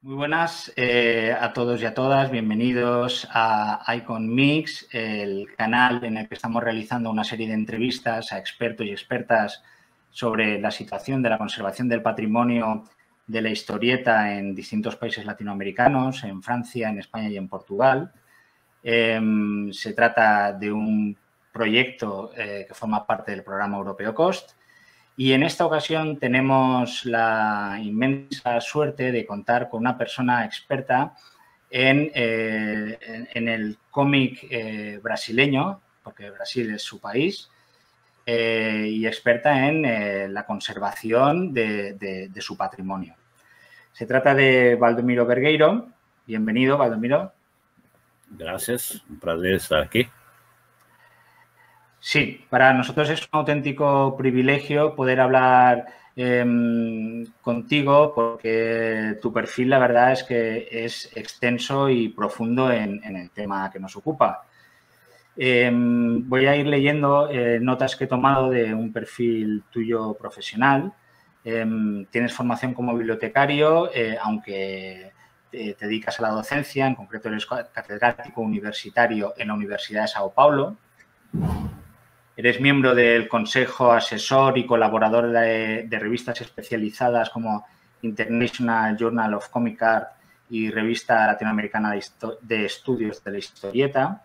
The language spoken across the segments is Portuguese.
Muy buenas a todos y a todas, bienvenidos a Icon Mix, el canal en el que estamos realizando una serie de entrevistas a expertos y expertas sobre la situación de la conservación del patrimonio de la historieta en distintos países latinoamericanos, en Francia, en España y en Portugal. Se trata de un proyecto que forma parte del programa Europeo Cost. Y en esta ocasión tenemos la inmensa suerte de contar con una persona experta en el cómic brasileño, porque Brasil es su país, y experta en la conservación de su patrimonio. Se trata de Valdomiro Vergueiro. Bienvenido, Valdomiro. Gracias, un placer estar aquí. Sí, para nosotros es un auténtico privilegio poder hablar contigo porque tu perfil, la verdad, es que es extenso y profundo en el tema que nos ocupa. Voy a ir leyendo notas que he tomado de un perfil tuyo profesional. Tienes formación como bibliotecario, aunque te dedicas a la docencia, en concreto eres catedrático universitario en la Universidad de Sao Paulo. Eres miembro del consejo asesor y colaborador de revistas especializadas como International Journal of Comic Art y Revista Latinoamericana de Estudios de la Historieta.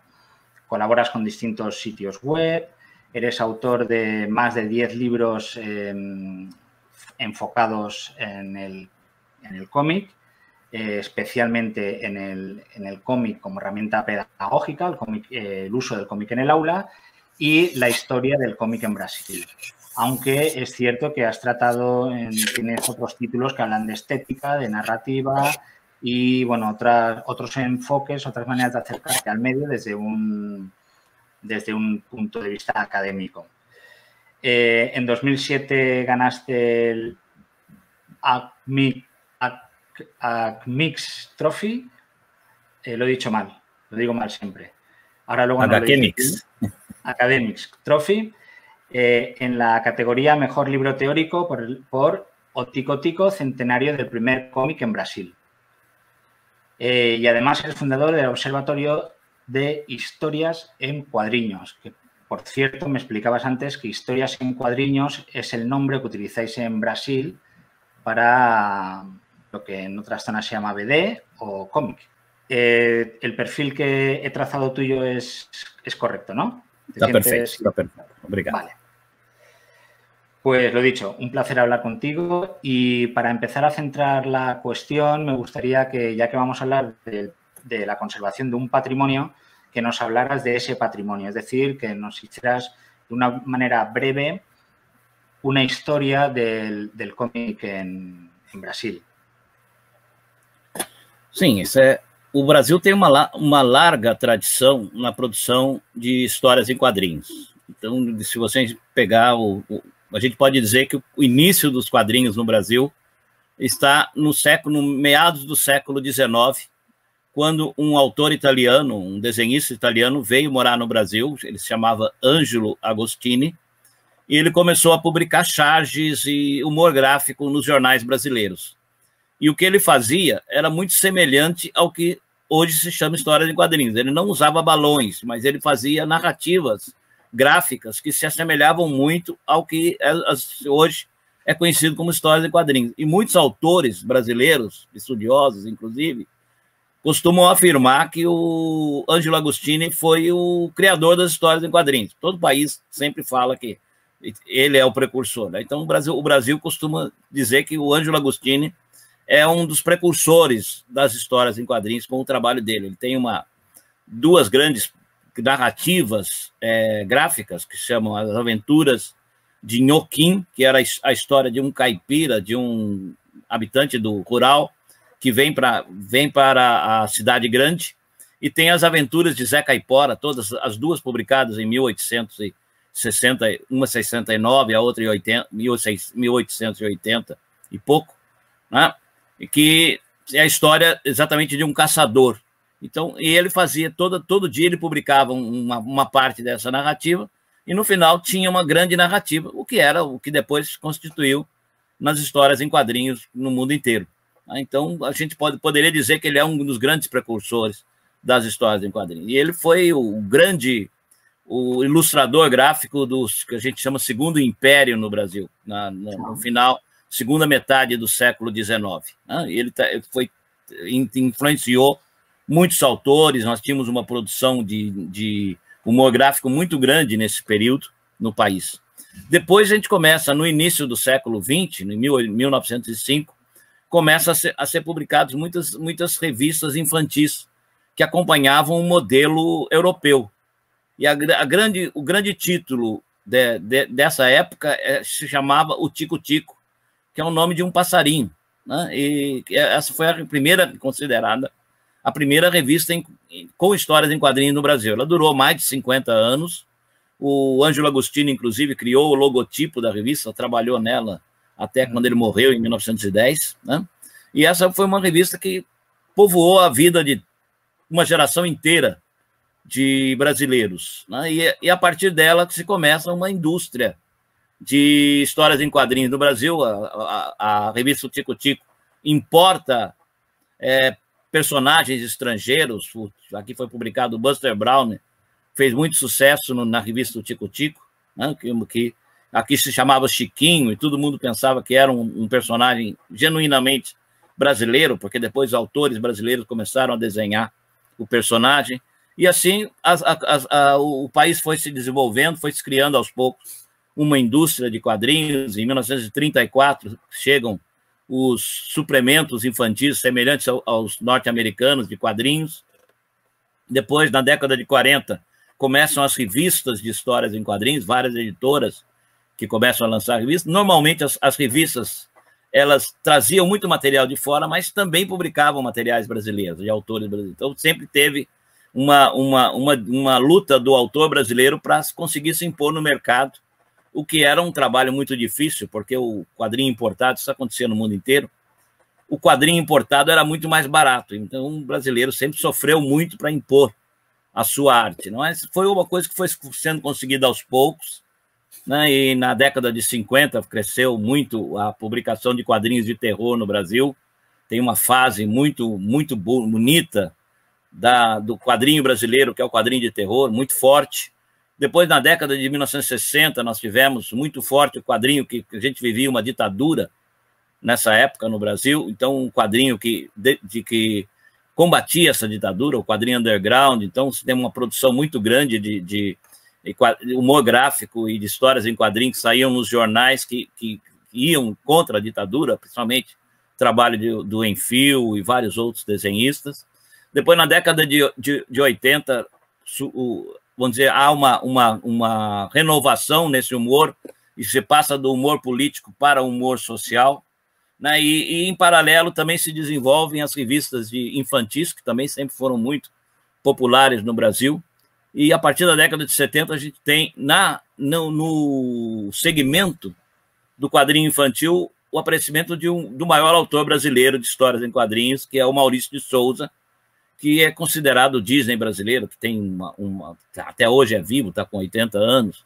Colaboras con distintos sitios web. Eres autor de más de 10 libros enfocados en el cómic, especialmente en el cómic como herramienta pedagógica, el uso del cómic en el aula, y la historia del cómic en Brasil. Aunque es cierto que has tratado, tienes otros títulos que hablan de estética, de narrativa y, bueno, otros enfoques, otras maneras de acercarte al medio desde un punto de vista académico. En 2007 ganaste el ACMIX Trophy. Lo he dicho mal, lo digo mal siempre. Ahora luego Academics Trophy, en la categoría Mejor Libro Teórico por O Tico Tico, centenario del primer cómic en Brasil. Y además es fundador del Observatorio de Historias en Cuadriños, que, por cierto, me explicabas antes que Historias en Cuadriños es el nombre que utilizáis en Brasil para lo que en otras zonas se llama BD o cómic. El perfil que he trazado tuyo es correcto, ¿no? Está perfecto. Obrigado. Vale. Pues lo dicho, un placer hablar contigo y para empezar a centrar la cuestión me gustaría que, ya que vamos a hablar de la conservación de un patrimonio, que nos hablaras de ese patrimonio, es decir, que nos hicieras de una manera breve una historia del cómic en Brasil. Sim, o Brasil tem uma larga tradição na produção de histórias em quadrinhos. Então, se você pegar, a gente pode dizer que o início dos quadrinhos no Brasil está no meados do século XIX, quando um autor italiano, um desenhista italiano, veio morar no Brasil, ele se chamava Angelo Agostini, e ele começou a publicar charges e humor gráfico nos jornais brasileiros. E o que ele fazia era muito semelhante ao que hoje se chama história em quadrinhos. Ele não usava balões, mas ele fazia narrativas gráficas que se assemelhavam muito ao que hoje é conhecido como histórias em quadrinhos. E muitos autores brasileiros, estudiosos, inclusive, costumam afirmar que o Angelo Agostini foi o criador das histórias em quadrinhos. Todo país sempre fala que ele é o precursor, né? Então, o Brasil costuma dizer que o Angelo Agostini é um dos precursores das histórias em quadrinhos com o trabalho dele. Ele tem duas grandes narrativas gráficas que se chamam As Aventuras de Nhoquim, que era a história de um caipira, de um habitante do rural, que vem para a cidade grande, e tem As Aventuras de Zé Caipora, todas as duas publicadas em 1860, uma 69, a outra em 1880 e pouco, né? E que é a história exatamente de um caçador. Então, e ele fazia, todo dia ele publicava uma parte dessa narrativa, e no final tinha uma grande narrativa, o que depois se constituiu nas histórias em quadrinhos no mundo inteiro. Então, a gente poderia dizer que ele é um dos grandes precursores das histórias em quadrinhos. E ele foi o ilustrador gráfico dos que a gente chama Segundo Império no Brasil, no final, segunda metade do século XIX. Ele influenciou muitos autores, nós tínhamos uma produção de humor gráfico muito grande nesse período no país. Depois a gente começa, no início do século XX, em 1905, começa a ser publicadas muitas revistas infantis que acompanhavam um modelo europeu. E o grande título dessa época se chamava O Tico-Tico, que é o nome de um passarinho. E essa foi a primeira considerada a primeira revista com histórias em quadrinhos no Brasil. Ela durou mais de 50 anos. O Ângelo Agostini, inclusive, criou o logotipo da revista, trabalhou nela até quando ele morreu, em 1910. E essa foi uma revista que povoou a vida de uma geração inteira de brasileiros. E a partir dela se começa uma indústria de histórias em quadrinhos no Brasil. A revista Tico-Tico importa personagens estrangeiros. Aqui foi publicado o Buster Brown, fez muito sucesso na revista Tico-Tico, que aqui se chamava Chiquinho, e todo mundo pensava que era um personagem genuinamente brasileiro, porque depois os autores brasileiros começaram a desenhar o personagem, e assim o país foi se desenvolvendo, foi se criando aos poucos uma indústria de quadrinhos. Em 1934 chegam os suplementos infantis semelhantes aos norte-americanos de quadrinhos. Depois, na década de 40, começam as revistas de histórias em quadrinhos, várias editoras que começam a lançar revistas. Normalmente, as revistas elas traziam muito material de fora, mas também publicavam materiais brasileiros, de autores brasileiros. Então, sempre teve uma luta do autor brasileiro para conseguir se impor no mercado, o que era um trabalho muito difícil, porque o quadrinho importado, isso acontecia no mundo inteiro, o quadrinho importado era muito mais barato, então o brasileiro sempre sofreu muito para impor a sua arte. Mas foi uma coisa que foi sendo conseguida aos poucos, e na década de 50 cresceu muito a publicação de quadrinhos de terror no Brasil. Tem uma fase muito, muito bonita do quadrinho brasileiro, que é o quadrinho de terror, muito forte. Depois, na década de 1960, nós tivemos muito forte o quadrinho que a gente vivia uma ditadura nessa época no Brasil. Então, um quadrinho que combatia essa ditadura, o quadrinho underground. Então, se tem uma produção muito grande de humor gráfico e de histórias em quadrinhos que saíam nos jornais que iam contra a ditadura, principalmente o trabalho do Enfio e vários outros desenhistas. Depois, na década de 80, vamos dizer, há uma renovação nesse humor, e se passa do humor político para o humor social, e em paralelo também se desenvolvem as revistas de infantis, que também sempre foram muito populares no Brasil, e a partir da década de 70 a gente tem no segmento do quadrinho infantil o aparecimento do maior autor brasileiro de histórias em quadrinhos, que é o Maurício de Souza, que é considerado o Disney brasileiro, que tem até hoje é vivo, está com 80 anos,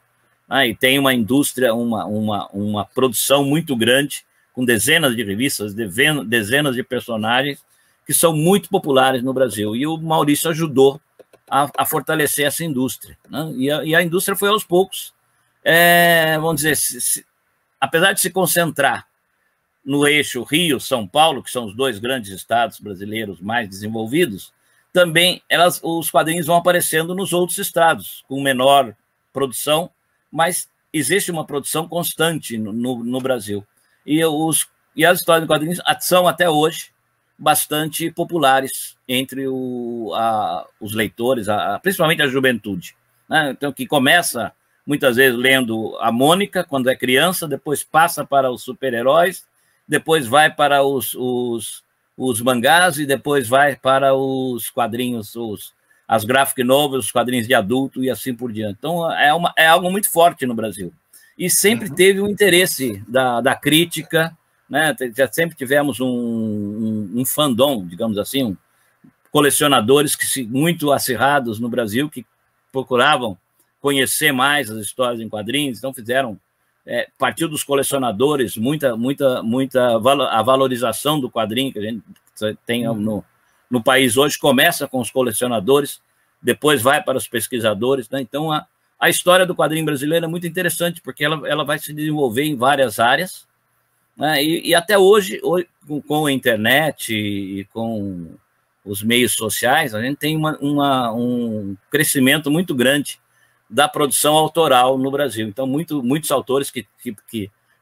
e tem uma indústria, uma produção muito grande, com dezenas de revistas, dezenas de personagens, que são muito populares no Brasil. E o Maurício ajudou a fortalecer essa indústria. E a indústria foi aos poucos, vamos dizer, apesar de se concentrar no eixo Rio-São Paulo, que são os dois grandes estados brasileiros mais desenvolvidos, também os quadrinhos vão aparecendo nos outros estados, com menor produção, mas existe uma produção constante no Brasil. E as histórias de quadrinhos são, até hoje, bastante populares entre os leitores, principalmente a juventude, Então, que começa, muitas vezes, lendo a Mônica, quando é criança, depois passa para os super-heróis, depois vai para os mangás e depois vai para os quadrinhos, as graphic novels, os quadrinhos de adulto e assim por diante. Então, é algo muito forte no Brasil. E sempre teve um interesse da crítica, Já sempre tivemos um fandom, digamos assim, colecionadores muito acirrados no Brasil, que procuravam conhecer mais as histórias em quadrinhos, então fizeram partiu dos colecionadores, a valorização do quadrinho que a gente tem no país hoje, começa com os colecionadores, depois vai para os pesquisadores, né? Então, a história do quadrinho brasileiro é muito interessante, porque ela vai se desenvolver em várias áreas, né? E até hoje, com a internet e com os meios sociais, a gente tem um crescimento muito grande da produção autoral no Brasil. Então, muitos autores que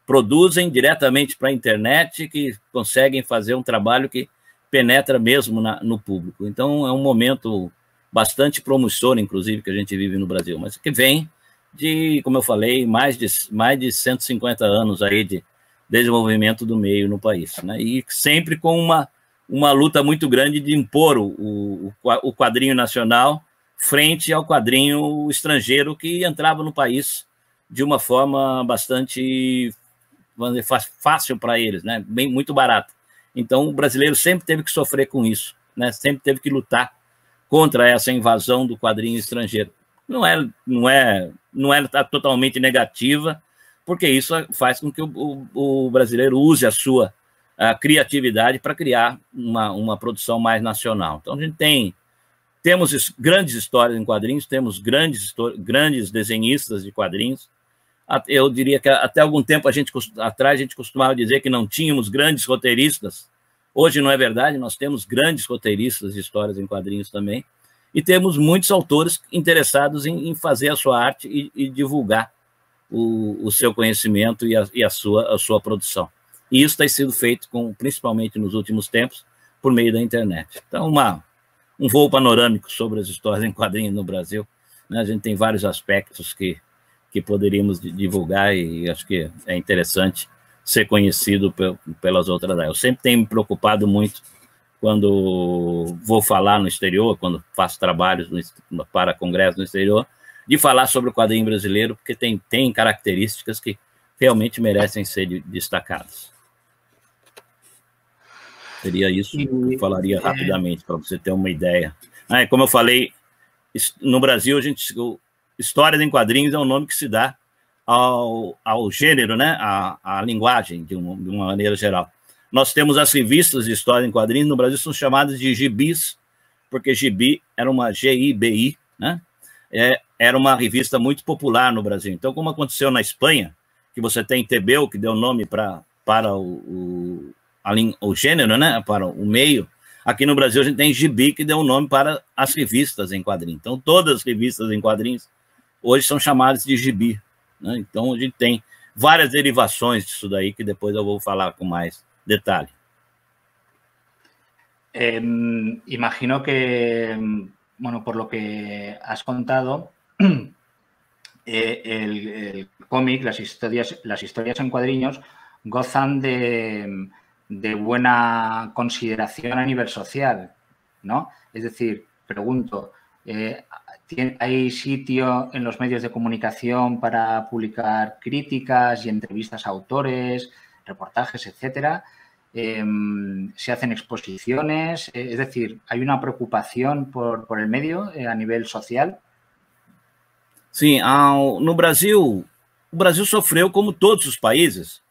produzem diretamente para a internet, que conseguem fazer um trabalho que penetra mesmo no público. Então, é um momento bastante promissor, inclusive, que a gente vive no Brasil, mas que vem de, como eu falei, mais de 150 anos aí de desenvolvimento do meio no país, né? E sempre com uma luta muito grande de impor o quadrinho nacional frente ao quadrinho estrangeiro que entrava no país de uma forma bastante, vamos dizer, fácil para eles, né? Muito barato. Então, o brasileiro sempre teve que sofrer com isso, né? Sempre teve que lutar contra essa invasão do quadrinho estrangeiro. Não é totalmente negativa, porque isso faz com que o brasileiro use a sua criatividade para criar uma produção mais nacional. Então, a gente temos grandes histórias em quadrinhos, temos grandes desenhistas de quadrinhos. Eu diria que até algum tempo atrás a gente costumava dizer que não tínhamos grandes roteiristas. Hoje não é verdade, nós temos grandes roteiristas de histórias em quadrinhos também, e temos muitos autores interessados em fazer a sua arte e divulgar o seu conhecimento e a sua produção. E isso tem sido feito, principalmente nos últimos tempos, por meio da internet. Então, um voo panorâmico sobre as histórias em quadrinhos no Brasil, né? A gente tem vários aspectos que poderíamos divulgar e acho que é interessante ser conhecido pelas outras áreas. Eu sempre tenho me preocupado muito quando vou falar no exterior, quando faço trabalhos para congressos no exterior, de falar sobre o quadrinho brasileiro, porque tem características que realmente merecem ser destacadas. Seria isso que eu falaria rapidamente, para você ter uma ideia. Como eu falei, no Brasil, histórias em quadrinhos é um nome que se dá ao gênero, né? à linguagem, de uma maneira geral. Nós temos as revistas de história em quadrinhos, no Brasil são chamadas de gibis, porque gibi era uma GIBI, né? Era uma revista muito popular no Brasil. Então, como aconteceu na Espanha, que você tem TBO, que deu nome para o gênero, né? Para o meio, aqui no Brasil a gente tem gibi, que deu nome para as revistas em quadrinhos. Então, todas as revistas em quadrinhos hoje são chamadas de gibi, né? Então, a gente tem várias derivações disso daí, que depois eu vou falar com mais detalhe. Imagino que, bueno, por lo que has contado, el cómic, las historias en cuadriños gozan de buena consideración a nivel social, ¿no? Es decir, pregunto, ¿hay sitio en los medios de comunicación para publicar críticas y entrevistas a autores, reportajes, etcétera? ¿Se hacen exposiciones? Es decir, ¿hay una preocupación por el medio a nivel social? Sim, no Brasil, o Brasil sofreu, como todos os países,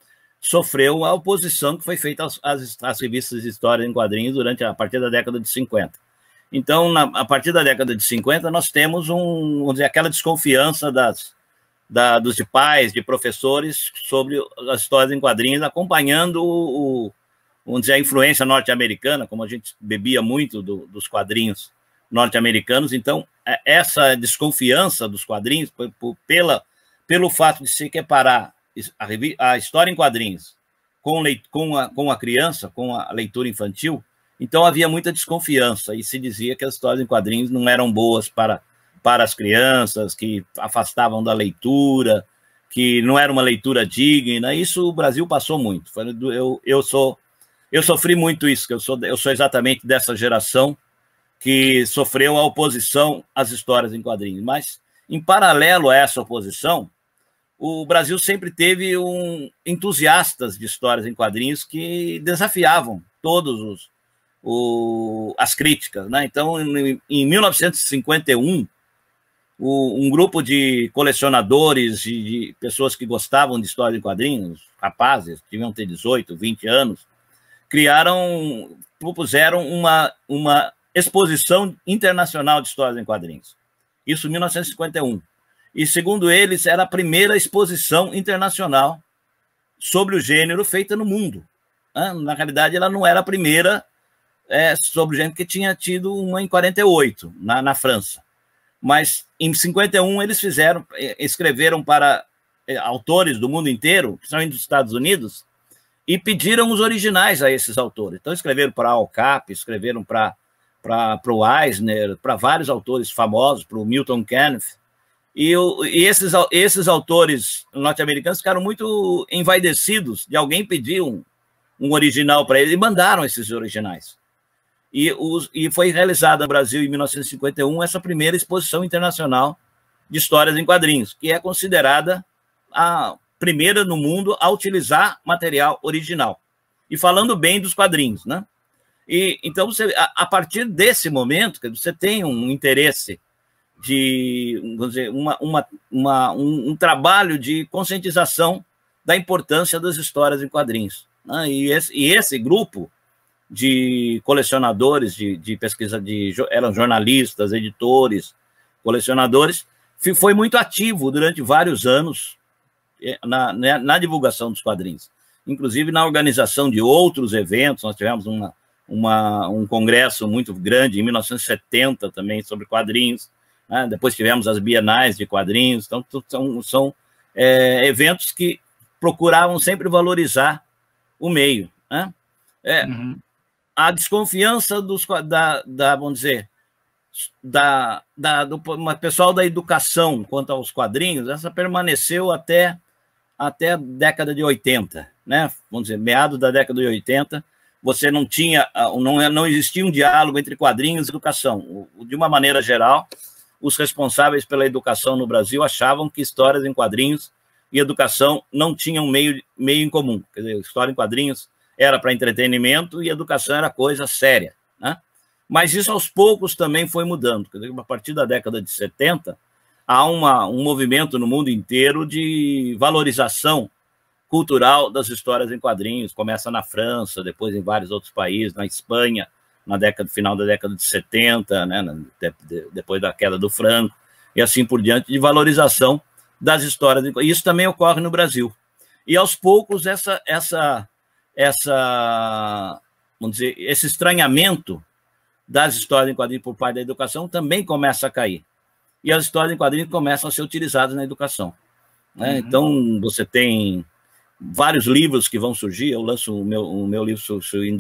sofreu a oposição que foi feita às revistas de história em quadrinhos a partir da década de 50. Então, a partir da década de 50, nós temos vamos dizer, aquela desconfiança dos pais, de professores, sobre as histórias em quadrinhos, acompanhando vamos dizer, a influência norte-americana, como a gente bebia muito dos quadrinhos norte-americanos. Então, essa desconfiança dos quadrinhos, pelo fato de se equiparar a história em quadrinhos com a criança, com a leitura infantil, então havia muita desconfiança e se dizia que as histórias em quadrinhos não eram boas para as crianças, que afastavam da leitura, que não era uma leitura digna. Isso o Brasil passou muito. Eu sofri muito isso, que eu sou exatamente dessa geração que sofreu a oposição às histórias em quadrinhos. Mas, em paralelo a essa oposição, o Brasil sempre teve entusiastas de histórias em quadrinhos que desafiavam todos as críticas, né? Então, em 1951, um grupo de colecionadores, de pessoas que gostavam de história em quadrinhos, rapazes, deviam ter 18, 20 anos, propuseram uma exposição internacional de histórias em quadrinhos. Isso em 1951. E, segundo eles, era a primeira exposição internacional sobre o gênero feita no mundo. Na realidade, ela não era a primeira sobre o gênero, que tinha tido uma em 48, na França. Mas, em 51, eles escreveram para autores do mundo inteiro, principalmente dos Estados Unidos, e pediram os originais a esses autores. Então, escreveram para Al Capp, escreveram para o Eisner, para vários autores famosos, para o Milton Caniff. E esses autores norte-americanos ficaram muito envaidecidos de alguém pedir um original para eles, e mandaram esses originais. E foi realizada no Brasil, em 1951, essa primeira exposição internacional de histórias em quadrinhos, que é considerada a primeira no mundo a utilizar material original. E falando bem dos quadrinhos, né? Então, a partir desse momento, você tem um interesse de, vamos dizer, um trabalho de conscientização da importância das histórias em quadrinhos, né? E esse grupo de colecionadores, de pesquisa, eram jornalistas, editores, colecionadores, foi muito ativo durante vários anos na divulgação dos quadrinhos, inclusive na organização de outros eventos. Nós tivemos um congresso muito grande em 1970 também sobre quadrinhos, né? Depois tivemos as bienais de quadrinhos. Então são eventos que procuravam sempre valorizar o meio, né? A desconfiança vamos dizer, do pessoal da educação quanto aos quadrinhos, essa permaneceu até a década de 80, né? Vamos dizer, meados da década de 80, você não existia um diálogo entre quadrinhos e educação. De uma maneira geral, os responsáveis pela educação no Brasil achavam que histórias em quadrinhos e educação não tinham meio em comum. Quer dizer, história em quadrinhos era para entretenimento e educação era coisa séria, né? Mas isso aos poucos também foi mudando. Quer dizer, a partir da década de 70, há um movimento no mundo inteiro de valorização cultural das histórias em quadrinhos. Começa na França, depois em vários outros países, na Espanha, final da década de 70, né? Depois da queda do Franco, e assim por diante, de valorização das histórias. Isso também ocorre no Brasil. E aos poucos vamos dizer, esse estranhamento das histórias em quadrinhos por parte da educação também começa a cair. E as histórias em quadrinhos começam a ser utilizadas na educação, né? Então, você tem vários livros que vão surgir. Eu lanço o meu livro em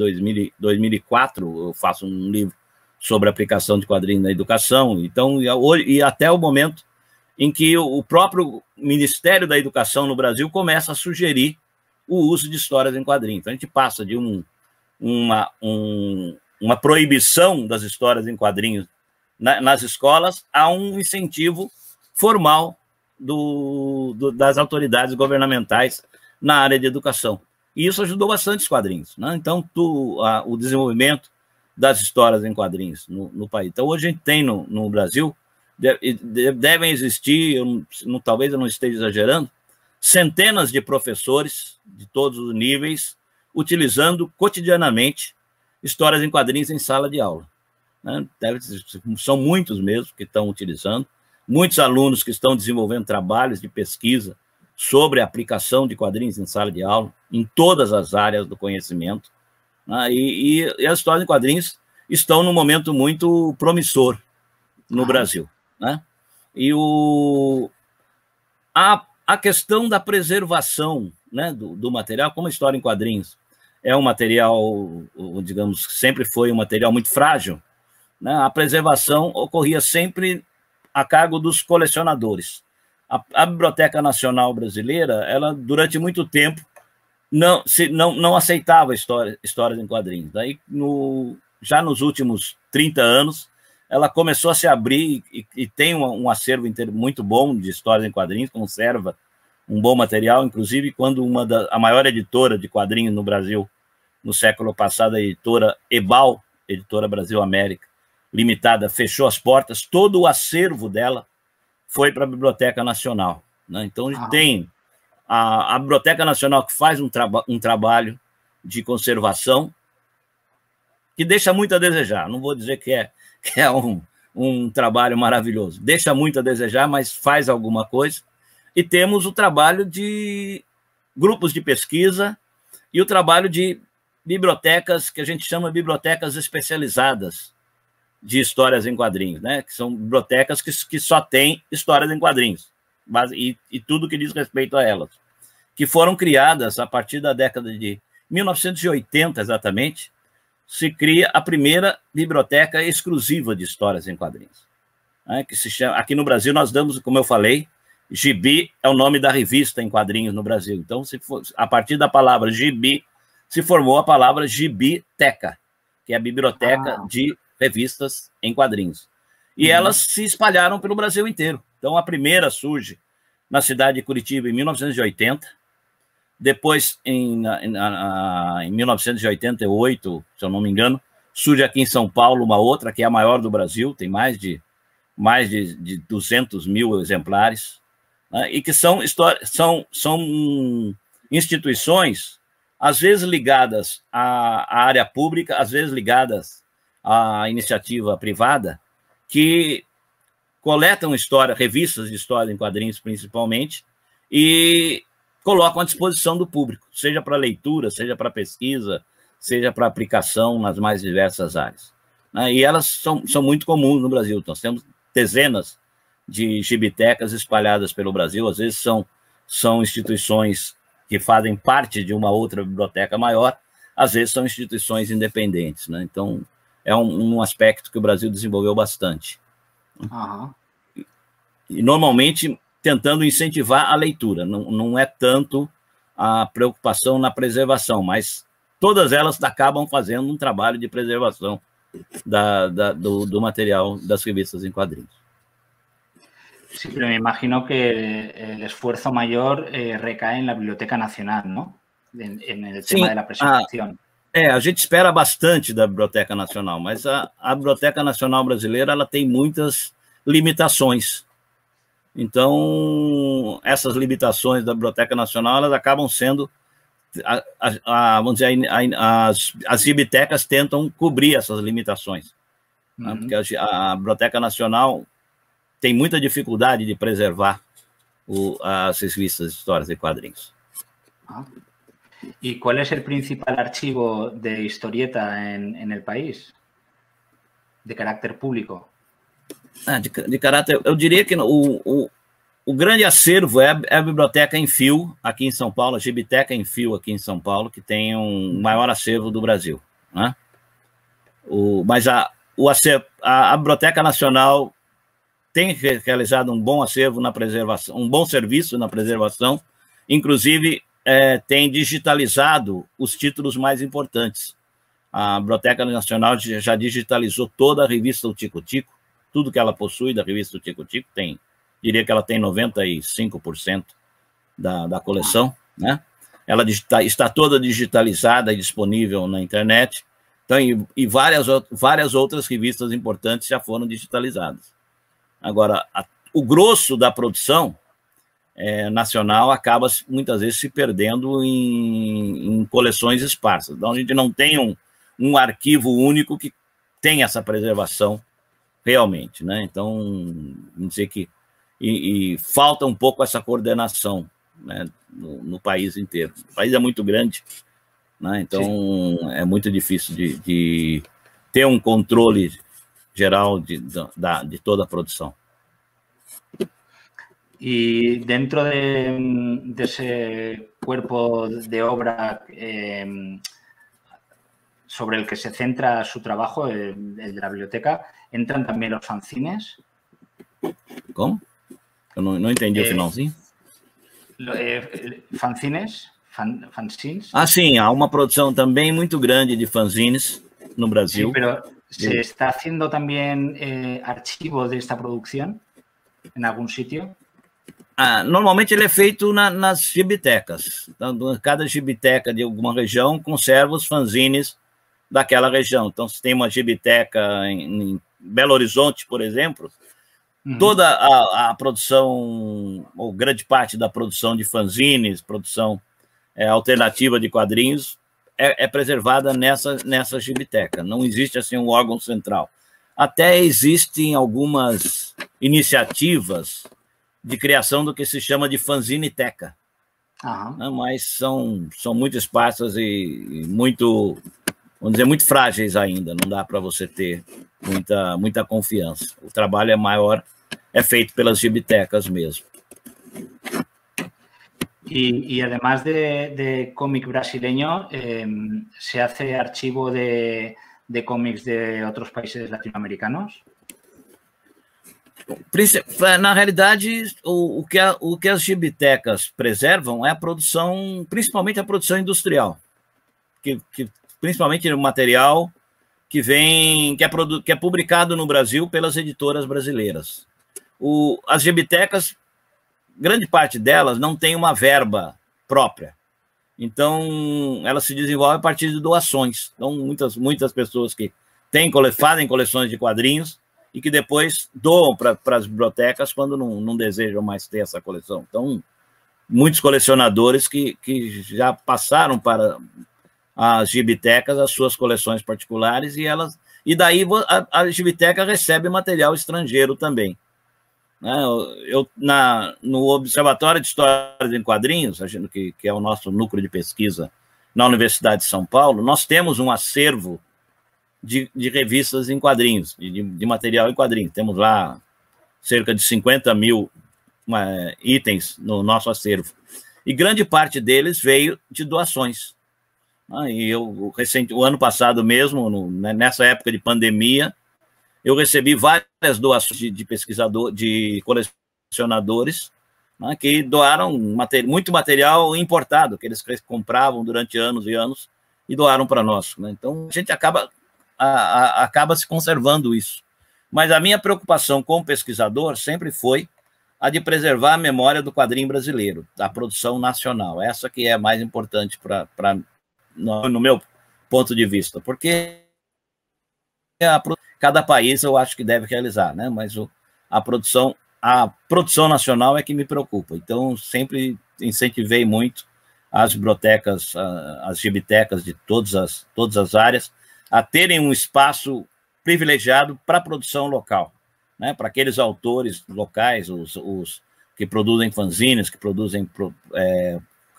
2004, eu faço um livro sobre a aplicação de quadrinhos na educação. Então, e até o momento em que o próprio Ministério da Educação no Brasil começa a sugerir o uso de histórias em quadrinhos. Então, a gente passa de uma proibição das histórias em quadrinhos nas escolas a um incentivo formal das autoridades governamentais na área de educação. E isso ajudou bastante os quadrinhos, né? Então, o desenvolvimento das histórias em quadrinhos no país. Então, hoje a gente tem no Brasil, devem existir, talvez eu não esteja exagerando, centenas de professores de todos os níveis utilizando cotidianamente histórias em quadrinhos em sala de aula, né? São muitos mesmo que estão utilizando, muitos alunos que estão desenvolvendo trabalhos de pesquisa sobre a aplicação de quadrinhos em sala de aula, em todas as áreas do conhecimento, né? E as histórias em quadrinhos estão num momento muito promissor no Brasil, né? E a questão da preservação, né, do material, como a história em quadrinhos é um material, digamos, sempre foi um material muito frágil, né? A preservação ocorria sempre a cargo dos colecionadores. A Biblioteca Nacional Brasileira, ela, durante muito tempo, não aceitava histórias em quadrinhos. Daí, já nos últimos 30 anos, ela começou a se abrir e tem um acervo muito bom de histórias em quadrinhos, conserva um bom material. Inclusive, quando a maior editora de quadrinhos no Brasil, no século passado, a editora Ebal, Editora Brasil América Limitada, fechou as portas, todo o acervo dela foi para a Biblioteca Nacional, né? Então, tem a Biblioteca Nacional que faz um trabalho de conservação que deixa muito a desejar. Não vou dizer que é um trabalho maravilhoso. Deixa muito a desejar, mas faz alguma coisa. E temos o trabalho de grupos de pesquisa e o trabalho de bibliotecas, que a gente chama de bibliotecas especializadas de histórias em quadrinhos, né? Que são bibliotecas que só têm histórias em quadrinhos, e tudo que diz respeito a elas, que foram criadas a partir da década de 1980, exatamente, se cria a primeira biblioteca exclusiva de histórias em quadrinhos, né? Que se chama, aqui no Brasil nós damos, como eu falei, Gibi é o nome da revista em quadrinhos no Brasil. Então, a partir da palavra gibi, se formou a palavra Gibiteca, que é a biblioteca de revistas em quadrinhos. E elas se espalharam pelo Brasil inteiro. Então, a primeira surge na cidade de Curitiba em 1980. Depois, em 1988, se eu não me engano, surge aqui em São Paulo uma outra, que é a maior do Brasil, tem mais de 200 mil exemplares, né? E que são instituições, às vezes ligadas à área pública, às vezes ligadas à iniciativa privada, que coletam revistas de história em quadrinhos, principalmente, e colocam à disposição do público, seja para leitura, seja para pesquisa, seja para aplicação nas mais diversas áreas, né? E elas são muito comuns no Brasil. Nós temos dezenas de gibitecas espalhadas pelo Brasil. Às vezes são instituições que fazem parte de uma outra biblioteca maior, às vezes são instituições independentes, né? Então, é um aspecto que o Brasil desenvolveu bastante. E, normalmente, tentando incentivar a leitura. Não é tanto a preocupação na preservação, mas todas elas acabam fazendo um trabalho de preservação do material das revistas em quadrinhos. Sí, pero me imagino que el esfuerzo mayor recae en la Biblioteca Nacional, ¿no? En el tema de la preservación. A gente espera bastante da Biblioteca Nacional, mas a Biblioteca Nacional brasileira ela tem muitas limitações. Então, essas limitações da Biblioteca Nacional elas acabam sendo, vamos dizer, as bibliotecas tentam cobrir essas limitações, né? Porque a Biblioteca Nacional tem muita dificuldade de preservar as revistas de histórias e quadrinhos. ¿Y cuál es el principal archivo de historieta en el país? De carácter público. De caráter, eu diria que o grande acervo é a Biblioteca em Fio, aqui em São Paulo, a Gibiteca em Fio aqui em São Paulo, que tem um maior acervo do Brasil, né? Mas a Biblioteca Nacional tem realizado um bom acervo na preservação, um bom serviço na preservação, inclusive tem digitalizado os títulos mais importantes. A Biblioteca Nacional já digitalizou toda a revista do Tico-Tico, tudo que ela possui da revista do Tico-Tico, diria que ela tem 95% da coleção, né? Ela está toda digitalizada e disponível na internet, então, e várias outras revistas importantes já foram digitalizadas. Agora, o grosso da produção nacional acaba, muitas vezes, se perdendo em coleções esparsas. Então, a gente não tem um arquivo único que tem essa preservação realmente, né? Então, vamos dizer que falta um pouco essa coordenação, né, no país inteiro. O país é muito grande, né? Então é muito difícil de ter um controle geral de toda a produção. Y dentro de ese cuerpo de obra sobre el que se centra su trabajo, el de la biblioteca, ¿entran también los fanzines? ¿Cómo? Eu não entendi o finalzinho. Fanzines? Fanzines? Sim, há uma produção também muito grande de fanzines no Brasil. Sí, pero ¿se está haciendo también archivo de esta producción en algún sitio? Normalmente ele é feito nas gibitecas. Então, cada gibiteca de alguma região conserva os fanzines daquela região. Então, se tem uma gibiteca em Belo Horizonte, por exemplo, Toda a produção, ou grande parte da produção de fanzines, produção alternativa de quadrinhos, é preservada nessa gibiteca. Não existe assim um órgão central. Até existem algumas iniciativas de criação do que se chama de fanzineteca, né? Mas são muito esparsas e muito, vamos dizer, muito frágeis ainda. Não dá para você ter muita confiança. O trabalho é maior, é feito pelas gibitecas mesmo. Y además de cómic brasileño, ¿se hace archivo de cómics de otros países latinoamericanos? Na realidade, o que as gibitecas preservam é a produção, principalmente a produção industrial, que principalmente o material que é publicado no Brasil pelas editoras brasileiras. As gibitecas, grande parte delas não tem uma verba própria. Então, ela se desenvolve a partir de doações. Então, muitas pessoas que fazem coleções de quadrinhos e que depois doam para as bibliotecas quando não desejam mais ter essa coleção. Então, muitos colecionadores que já passaram para as gibitecas as suas coleções particulares e daí a gibiteca recebe material estrangeiro também. No Observatório de Histórias em Quadrinhos, que é o nosso núcleo de pesquisa na Universidade de São Paulo, nós temos um acervo de revistas em quadrinhos, de material em quadrinhos. Temos lá cerca de 50 mil itens no nosso acervo. E grande parte deles veio de doações. E o ano passado mesmo, nessa época de pandemia, eu recebi várias doações de pesquisadores, de colecionadores, que doaram muito material importado, que eles compravam durante anos e anos e doaram para nós. Então, a gente acaba se conservando isso. Mas a minha preocupação como pesquisador sempre foi a de preservar a memória do quadrinho brasileiro, da produção nacional. Essa que é mais importante no meu ponto de vista, porque cada país eu acho que deve realizar, né? Mas a produção nacional é que me preocupa. Então, sempre incentivei muito as bibliotecas, as gibitecas de todas as áreas, a terem um espaço privilegiado para a produção local, né? Para aqueles autores locais, os que produzem fanzines, que produzem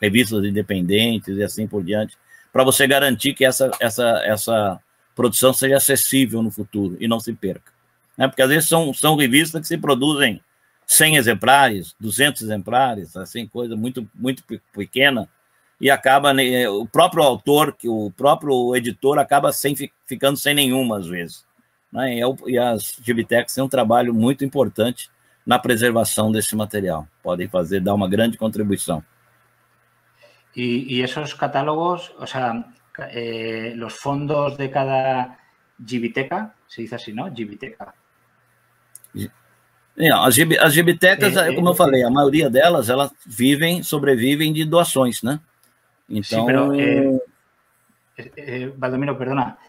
revistas independentes e assim por diante, para você garantir que essa produção seja acessível no futuro e não se perca. Porque às vezes são revistas que se produzem 100 exemplares, 200 exemplares, assim, coisa muito, muito pequena, e acaba o próprio autor, o próprio editor acaba ficando sem nenhuma, às vezes. E as gibitecas têm um trabalho muito importante na preservação desse material. Podem dar uma grande contribuição. Y esos catálogos, o sea, los fondos de cada gibiteca, se dice así, ¿no? Gibiteca. As gibitecas, como eu falei, a maioria delas, sobrevivem de doações, né? Então... Sí, pero, Baldomiro, perdona.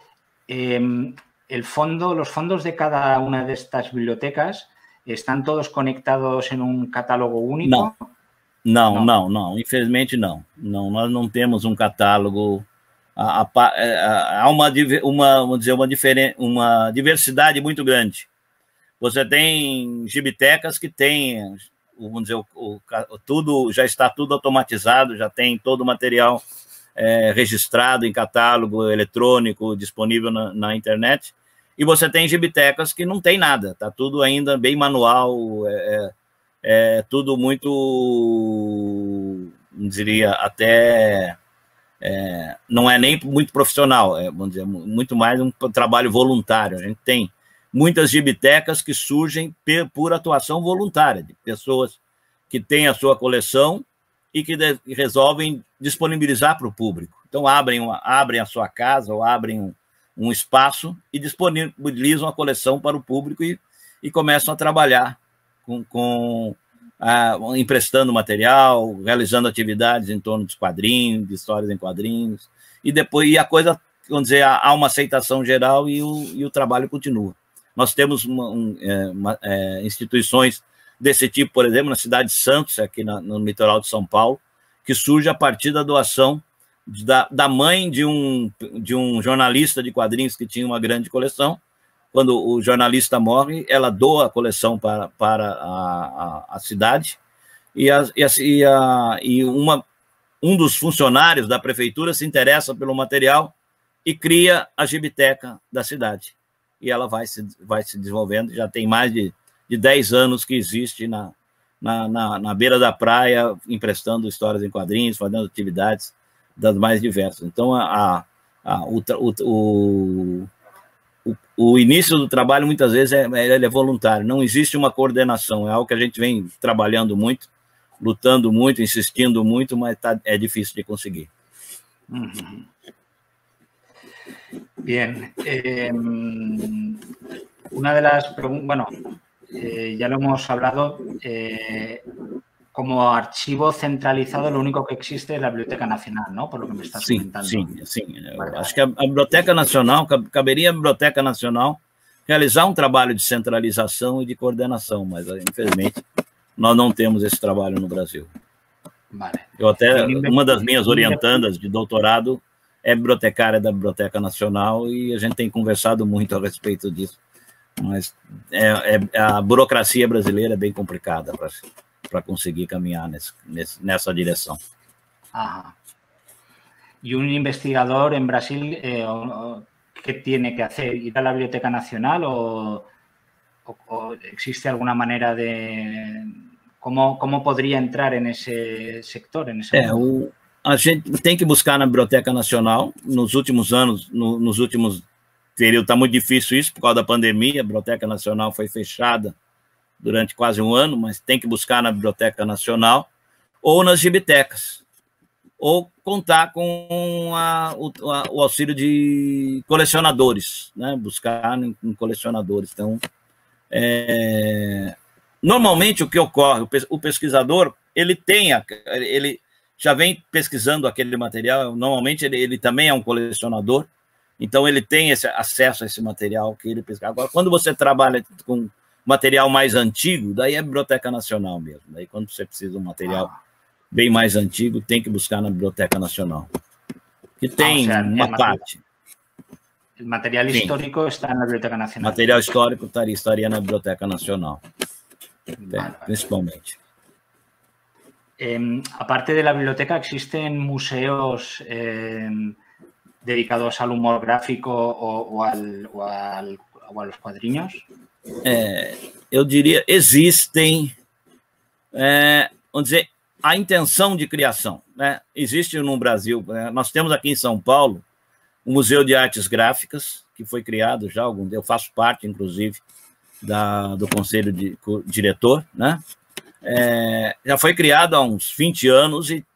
Los fondos de cada una de estas bibliotecas, ¿están todos conectados en un catálogo único? Não. Infelizmente, não. Nós não temos um catálogo. Há uma diversidade muito grande. Você tem gibitecas que têm, vamos dizer, já está tudo automatizado, já tem todo o material registrado em catálogo eletrônico, disponível na internet, e você tem gibitecas que não tem nada, está tudo ainda bem manual, tudo muito, diria, até... não é nem muito profissional, vamos dizer, muito mais um trabalho voluntário. A gente tem muitas gibitecas que surgem por atuação voluntária, de pessoas que têm a sua coleção e que resolvem disponibilizar para o público. Então, abrem a sua casa ou abrem um espaço e disponibilizam a coleção para o público e começam a trabalhar emprestando material, realizando atividades em torno dos quadrinhos, de histórias em quadrinhos, e depois a coisa, vamos dizer, há uma aceitação geral e o trabalho continua. Nós temos instituições desse tipo, por exemplo, na cidade de Santos, aqui no litoral de São Paulo, que surge a partir da doação da mãe de um jornalista de quadrinhos que tinha uma grande coleção. Quando o jornalista morre, ela doa a coleção para a cidade, um dos funcionários da prefeitura se interessa pelo material e cria a gibiteca da cidade. E ela vai se desenvolvendo, já tem mais de 10 anos que existe na beira da praia, emprestando histórias em quadrinhos, fazendo atividades das mais diversas. Então, o início do trabalho, muitas vezes, ele é voluntário, não existe uma coordenação, é algo que a gente vem trabalhando muito, lutando muito, insistindo muito, mas é difícil de conseguir. Bien. Una de las preguntas, bueno, ya lo hemos hablado, como archivo centralizado, lo único que existe es la Biblioteca Nacional, ¿no? Por lo que me estás comentando. Sim. Acho que a Biblioteca Nacional, caberia à Biblioteca Nacional realizar um trabalho de centralização e de coordenação, mas, infelizmente, nós não temos esse trabalho no Brasil. Vale. Uma das minhas orientandas de doutorado é bibliotecária da Biblioteca Nacional e a gente tem conversado muito a respeito disso, mas a burocracia brasileira é bem complicada para conseguir caminhar nessa direção. Ajá. ¿Y un investigador en Brasil qué tiene que hacer? ¿Ir a la Biblioteca Nacional o existe alguna manera de... ¿Cómo podría entrar en esse sector? A gente tem que buscar na Biblioteca Nacional. Nos últimos anos, nos últimos períodos, está muito difícil isso por causa da pandemia. A Biblioteca Nacional foi fechada durante quase um ano, mas tem que buscar na Biblioteca Nacional ou nas gibitecas, ou contar com o auxílio de colecionadores, né? Buscar em colecionadores. Então, normalmente o que ocorre, o pesquisador, ele já vem pesquisando aquele material, normalmente ele também é um colecionador, então ele tem esse acesso a esse material que ele pesquisa. Agora, quando você trabalha com material mais antigo, daí é a Biblioteca Nacional mesmo. Daí quando você precisa de um material bem mais antigo, tem que buscar na Biblioteca Nacional. Que tem uma parte. O material histórico está na Biblioteca Nacional. O material histórico estaria na Biblioteca Nacional, principalmente. Aparte de la biblioteca, ¿existen museos dedicados al humor gráfico o a los cuadrinhos? Eu diria, existem, vamos dizer, a intenção de criação, né? Existe no Brasil, nós temos aqui em São Paulo o Museu de Artes Gráficas, que foi criado já há algum tempo, eu faço parte, inclusive, do conselho diretor, né? Já foi criado há uns 20 anos e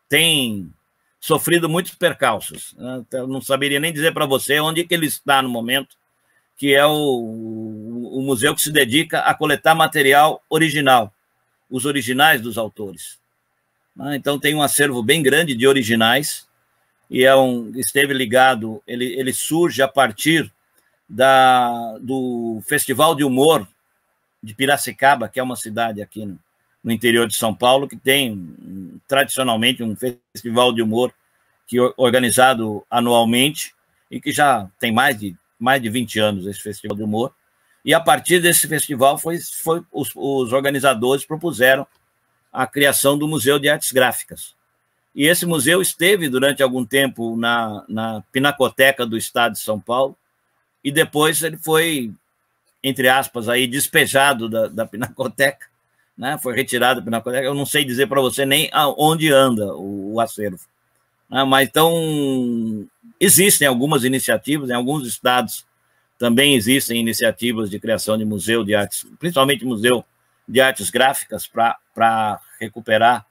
tem sofrido muitos percalços, né? Eu não saberia nem dizer para você onde que ele está no momento, que é o museu que se dedica a coletar material original, os originais dos autores. Então tem um acervo bem grande de originais e esteve ligado, ele surge a partir do Festival de Humor de Piracicaba, que é uma cidade aqui no interior de São Paulo, que tem tradicionalmente um festival de humor que é organizado anualmente e que já tem mais de 20 anos esse festival de humor. E a partir desse festival os organizadores propuseram a criação do Museu de Artes Gráficas. E esse museu esteve durante algum tempo na Pinacoteca do Estado de São Paulo e depois ele foi, entre aspas, aí, despejado da Pinacoteca, né? Foi retirado da Pinacoteca. Eu não sei dizer para você nem onde anda o acervo. Mas então existem algumas iniciativas, em alguns estados também existem iniciativas de criação de museu de artes, principalmente museu de artes gráficas, para recuperar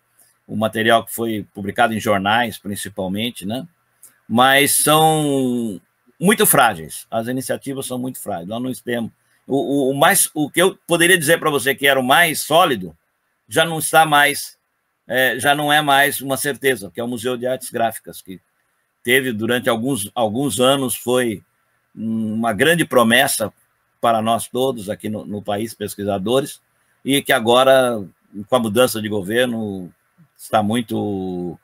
o material que foi publicado em jornais, principalmente, né? Mas são muito frágeis, as iniciativas são muito frágeis. Nós não temos o que eu poderia dizer para você que era o mais sólido, já não está mais, já não é mais uma certeza, que é o Museu de Artes Gráficas, que teve durante alguns anos, foi uma grande promessa para nós todos aqui no país, pesquisadores, e que agora, com a mudança de governo, está muito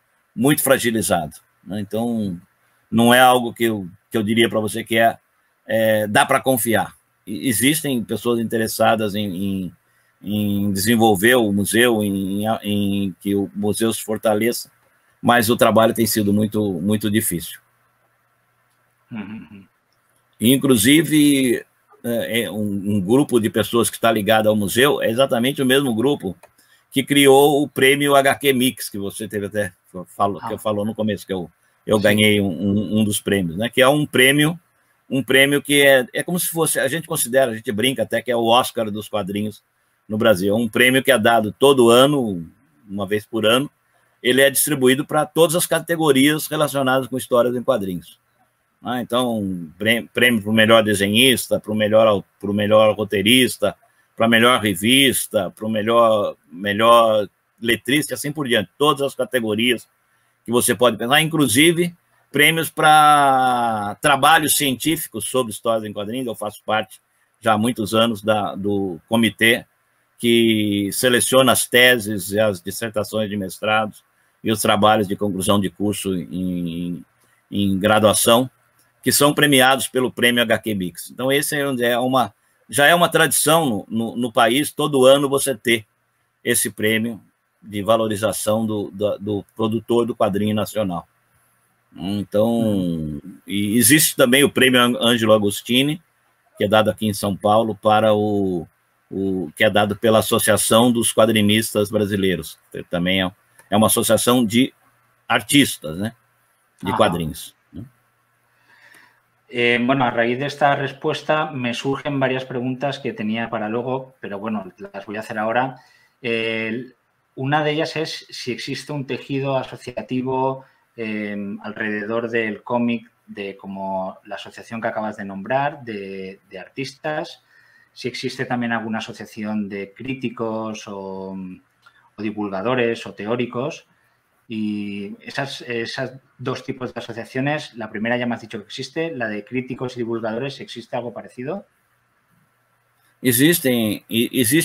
fragilizado, né? Então, não é algo que eu diria para você que dá para confiar. Existem pessoas interessadas em desenvolver o museu, em que o museu se fortaleça, mas o trabalho tem sido muito difícil. Uhum. Inclusive, um grupo de pessoas que está ligado ao museu é exatamente o mesmo grupo que criou o prêmio HQ Mix, que você teve até que eu falou no começo, que eu ganhei um dos prêmios, né? Que é um prêmio que é como se fosse, a gente brinca até que é o Oscar dos quadrinhos no Brasil. É um prêmio que é dado todo ano, uma vez por ano. Ele é distribuído para todas as categorias relacionadas com histórias em quadrinhos. Então, prêmio para o melhor desenhista, para o melhor roteirista, para a melhor revista, para o melhor letrista, assim por diante. Todas as categorias que você pode pensar, inclusive prêmios para trabalhos científicos sobre histórias em quadrinhos. Eu faço parte já há muitos anos do comitê que seleciona as teses e as dissertações de mestrados e os trabalhos de conclusão de curso em graduação, que são premiados pelo prêmio HQ Mix. Então, esse já é uma tradição no país, todo ano você ter esse prêmio de valorização do produtor do quadrinho nacional. Então, e existe também o prêmio Ângelo Agostini, que é dado aqui em São Paulo, que é dado pela Associação dos Quadrinistas Brasileiros. Também é uma associação de artistas, né, de quadrinhos. Bueno, a raíz de esta respuesta me surgen varias preguntas que tenía para luego, pero bueno, las voy a hacer ahora. Una de ellas es si existe un tejido asociativo alrededor del cómic, como la asociación que acabas de nombrar, de artistas, si existe también alguna asociación de críticos o divulgadores o teóricos. Y esas dos tipos de asociaciones, la primera ya me has dicho que existe, la de críticos y divulgadores, ¿existe algo parecido? Existe,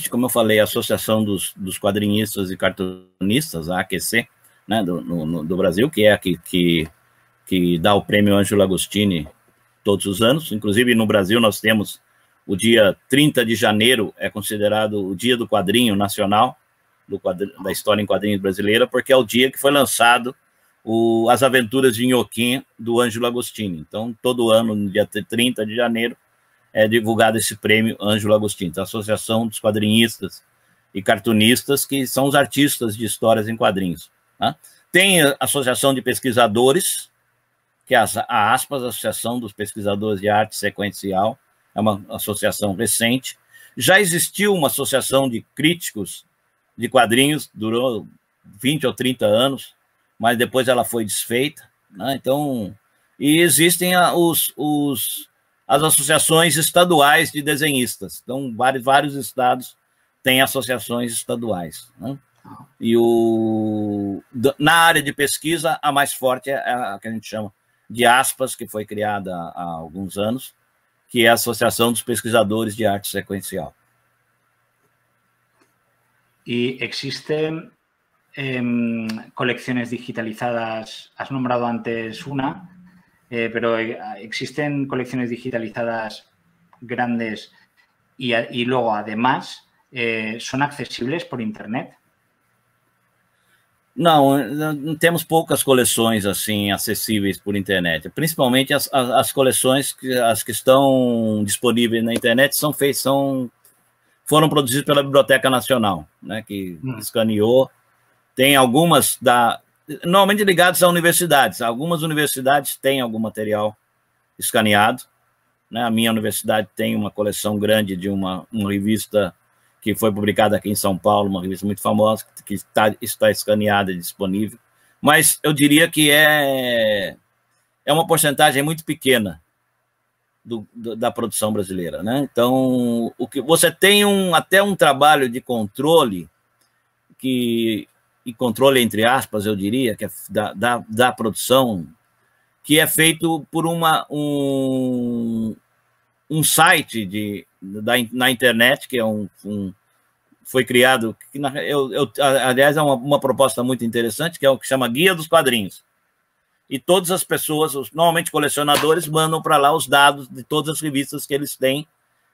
como eu falei, a Associação dos Quadrinistas e Cartunistas, a AQC, né, do Brasil, que é a que dá o prêmio Ângelo Agostini todos os anos. Inclusive, no Brasil, nós temos o dia 30 de janeiro, é considerado o dia do quadrinho nacional, da história em quadrinhos brasileira, porque é o dia que foi lançado As Aventuras de Inhoquim, do Ângelo Agostini. Então, todo ano, no dia 30 de janeiro, é divulgado esse prêmio Ângelo Agostini, a Associação dos Quadrinistas e Cartunistas, que são os artistas de histórias em quadrinhos. Tá? Tem a Associação de Pesquisadores, que é a Associação dos Pesquisadores de Arte Sequencial, é uma associação recente. Já existiu uma associação de críticos de quadrinhos, durou 20 ou 30 anos, mas depois ela foi desfeita, né? Então, e existem as associações estaduais de desenhistas. Então, vários estados têm associações estaduais, né? E na área de pesquisa, a mais forte é a que a gente chama de ASPAS, que foi criada há alguns anos, que é a Associação dos Pesquisadores de Arte Sequencial. ¿Y existen colecciones digitalizadas? Has nombrado antes una, pero ¿existen colecciones digitalizadas grandes y luego, además, son accesibles por Internet? Não temos poucas coleções assim acessíveis por internet. Principalmente as coleções que estão disponíveis na internet foram produzidas pela Biblioteca Nacional, né, que escaneou. Tem algumas normalmente ligadas a universidades. Algumas universidades têm algum material escaneado, né? A minha universidade tem uma coleção grande de uma revista que foi publicada aqui em São Paulo, uma revista muito famosa, que está escaneada e disponível. Mas eu diria que é uma porcentagem muito pequena da produção brasileira, né? Então, o que você tem até um trabalho de controle, e controle entre aspas, eu diria, que é da produção, que é feito por um site na internet, que é foi criado, aliás, é uma proposta muito interessante, que é o que chama Guia dos Quadrinhos. E todas as pessoas, normalmente colecionadores, mandam para lá os dados de todas as revistas que eles têm,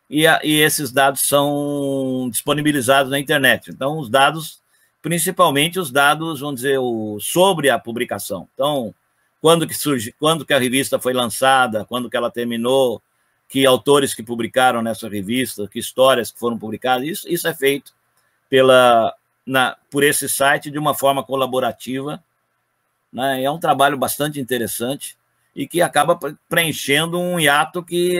e esses dados são disponibilizados na internet. Então, os dados, principalmente os dados, vamos dizer, sobre a publicação. Então, quando que a revista foi lançada, quando que ela terminou, que autores que publicaram nessa revista, que histórias que foram publicadas, isso é feito por esse site de uma forma colaborativa, né? É um trabalho bastante interessante e que acaba preenchendo um hiato que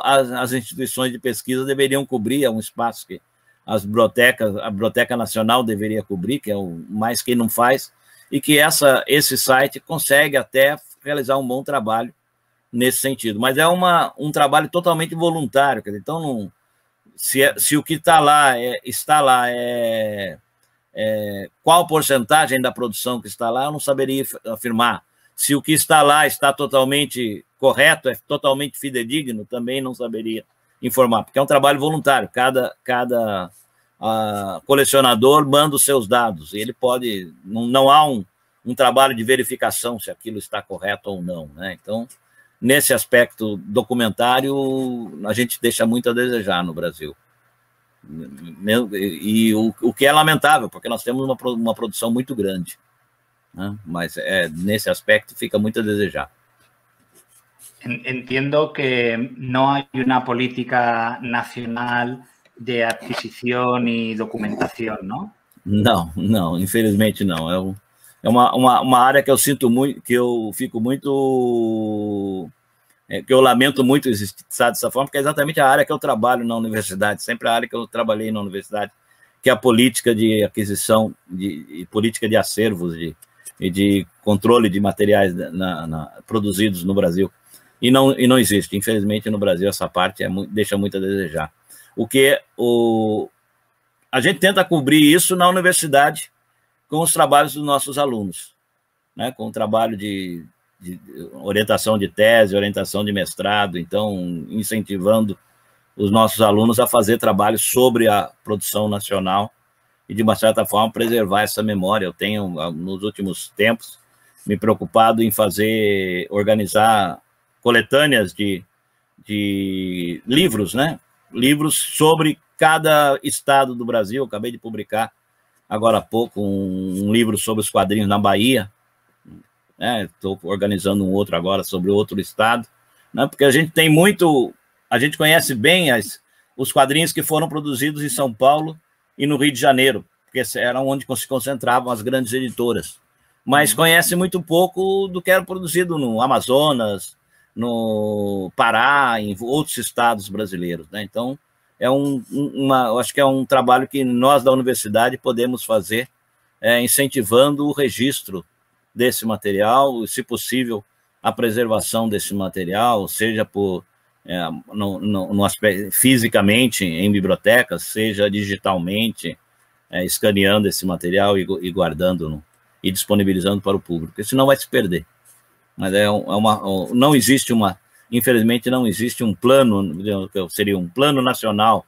as instituições de pesquisa deveriam cobrir, é um espaço que a Biblioteca Nacional deveria cobrir, que é o mais quem não faz, e que esse site consegue até realizar um bom trabalho nesse sentido. Mas é um trabalho totalmente voluntário, quer dizer, então não... Se o que está lá qual porcentagem da produção que está lá, eu não saberia afirmar. Se o que está lá está totalmente correto, é totalmente fidedigno, também não saberia informar, porque é um trabalho voluntário. Cada colecionador manda os seus dados, e ele pode... Não há um trabalho de verificação se aquilo está correto ou não, né? Então, nesse aspecto documentário, a gente deixa muito a desejar no Brasil. E o que é lamentável, porque nós temos uma produção muito grande, né? Mas nesse aspecto fica muito a desejar. Entiendo que no hay una política nacional de adquisición y documentación, ¿no? Não, infelizmente não. É uma área que eu sinto muito, que eu fico muito... que eu lamento muito existir dessa forma, porque é exatamente a área que eu trabalho na universidade, sempre a área que eu trabalhei na universidade, que é a política de aquisição, e política de acervos e de controle de materiais produzidos no Brasil. E não existe, infelizmente, no Brasil, essa parte deixa muito a desejar. A gente tenta cobrir isso na universidade com os trabalhos dos nossos alunos, né? Com o trabalho de orientação de tese, orientação de mestrado, então incentivando os nossos alunos a fazer trabalhos sobre a produção nacional e, de uma certa forma, preservar essa memória. Eu tenho, nos últimos tempos, me preocupado em organizar coletâneas de livros, né? Livros sobre cada estado do Brasil. Eu acabei de publicar, agora há pouco, um livro sobre os quadrinhos na Bahia, estou organizando um outro agora sobre outro estado, né? Porque a gente conhece bem os quadrinhos que foram produzidos em São Paulo e no Rio de Janeiro, porque eram onde se concentravam as grandes editoras, mas conhece muito pouco do que era produzido no Amazonas, no Pará, em outros estados brasileiros, né? Então, eu acho que é um trabalho que nós da universidade podemos fazer, incentivando o registro desse material, se possível, a preservação desse material, seja no aspecto, fisicamente em bibliotecas, seja digitalmente, escaneando esse material e guardando e disponibilizando para o público, porque senão vai se perder. Mas não existe infelizmente não existe um plano, seria um plano nacional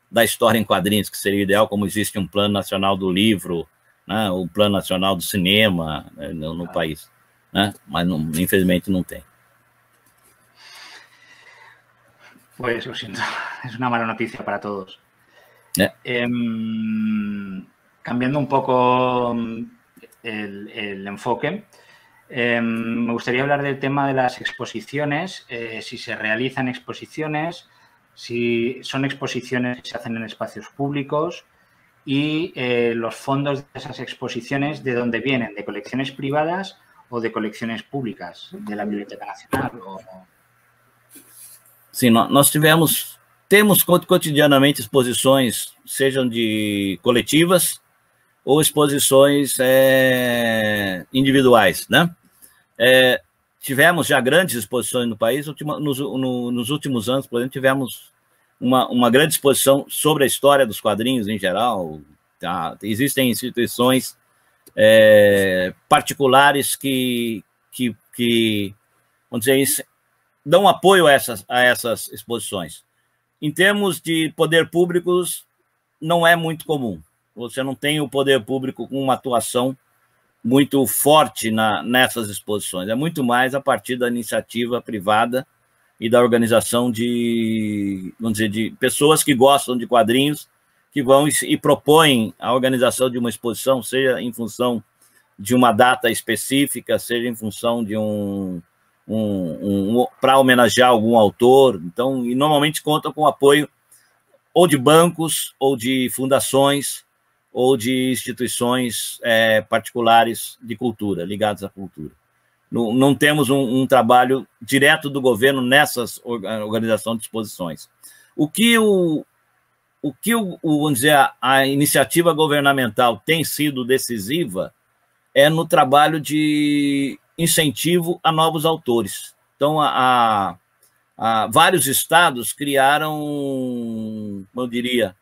da história em quadrinhos, que seria ideal, como existe um plano nacional do livro, né, o plano nacional do cinema, né, no país, né? Mas infelizmente não tem. Pues lo siento, es una mala noticia para todos. Cambiando un poco el enfoque, me gustaría hablar del tema de las exposiciones, si se realizan exposiciones, si son exposiciones que se hacen en espacios públicos y los fondos de esas exposiciones, ¿de dónde vienen? ¿De colecciones privadas o de colecciones públicas de la Biblioteca Nacional? Sim, nós temos cotidianamente exposições, sejam de coletivas ou exposições individuais, né? Tivemos já grandes exposições no país, nos últimos anos, por exemplo, tivemos uma grande exposição sobre a história dos quadrinhos em geral. Tá? Existem instituições particulares que vamos dizer, dão apoio a essas exposições. Em termos de poder públicos, não é muito comum. Você não tem o poder público com uma atuação muito forte nessas exposições. É muito mais a partir da iniciativa privada e da organização de, vamos dizer, de pessoas que gostam de quadrinhos, que vão e propõem a organização de uma exposição, seja em função de uma data específica, seja em função de para homenagear algum autor. Então, e normalmente contam com o apoio ou de bancos, ou de fundações, ou de instituições particulares de cultura, ligadas à cultura. Não temos um trabalho direto do governo nessas organização de exposições. Vamos dizer, a iniciativa governamental tem sido decisiva no trabalho de incentivo a novos autores. Então, vários estados criaram, eu diria,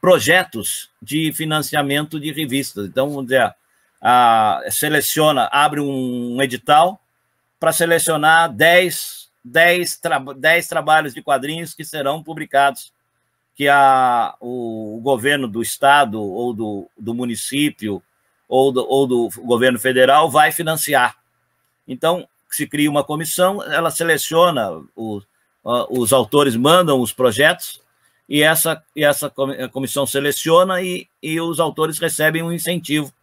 projetos de financiamento de revistas. Então, vamos dizer, abre um edital para selecionar 10 trabalhos de quadrinhos que serão publicados, que o governo do estado ou do município ou do governo federal vai financiar. Então, se cria uma comissão, ela seleciona, os autores mandam os projetos, e essa comissão seleciona e os autores recebem um incentivo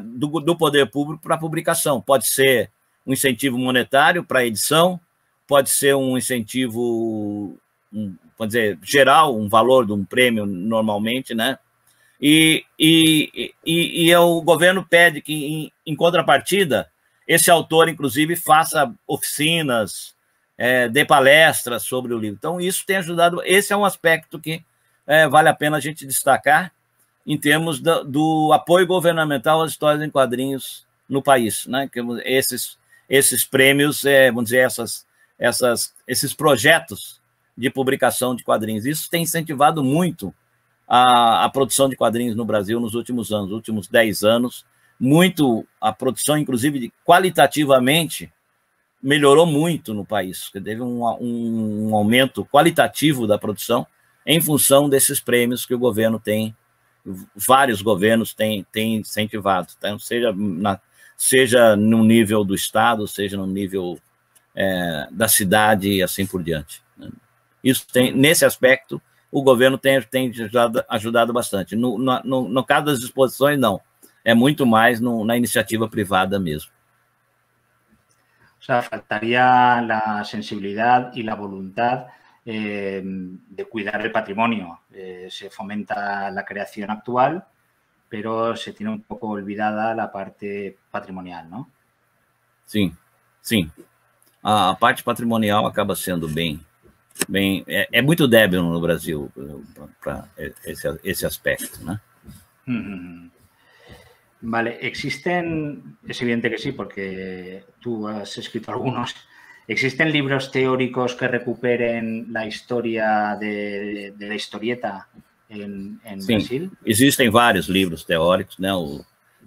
do poder público para a publicação. Pode ser um incentivo monetário para a edição, pode ser um incentivo, pode dizer, geral, um valor de um prêmio normalmente, né? E o governo pede que, em contrapartida, esse autor, inclusive, faça oficinas, dê palestras sobre o livro. Então, isso tem ajudado. Esse é um aspecto que vale a pena a gente destacar em termos do apoio governamental às histórias em quadrinhos no país, né? Esses prêmios, vamos dizer, esses projetos de publicação de quadrinhos. Isso tem incentivado muito a produção de quadrinhos no Brasil nos últimos anos, nos últimos 10 anos. Muito a produção, inclusive, qualitativamente, melhorou muito no país. Teve um aumento qualitativo da produção em função desses prêmios que o governo tem, vários governos têm incentivado, tá? Seja no nível do estado, seja no nível da cidade e assim por diante. Isso nesse aspecto, o governo tem ajudado bastante. No caso das exposições, não. É muito mais na iniciativa privada mesmo. O sea, faltaría la sensibilidad y la voluntad de cuidar el patrimonio. Se fomenta la creación actual, pero se tiene un poco olvidada la parte patrimonial, ¿no? Sim, sim. A parte patrimonial acaba sendo bem muito débil no Brasil para ese aspecto, ¿no? Vale, existen, es evidente que sí, porque tú has escrito algunos, ¿existen libros teóricos que recuperen la historia de la historieta en Brasil? Existem vários livros teóricos, né?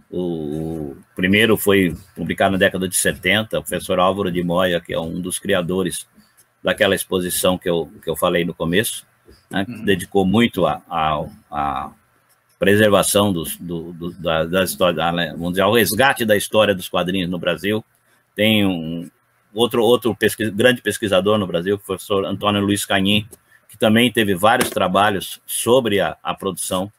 O primeiro foi publicado na década de 70, o professor Álvaro de Moya, que é um dos criadores daquela exposição que eu falei no começo, né? Que dedicou muito a preservação da história, vamos dizer, ao resgate da história dos quadrinhos no Brasil. Tem outro grande pesquisador no Brasil, o professor Antônio Luiz Canin, que também teve vários trabalhos sobre a produção,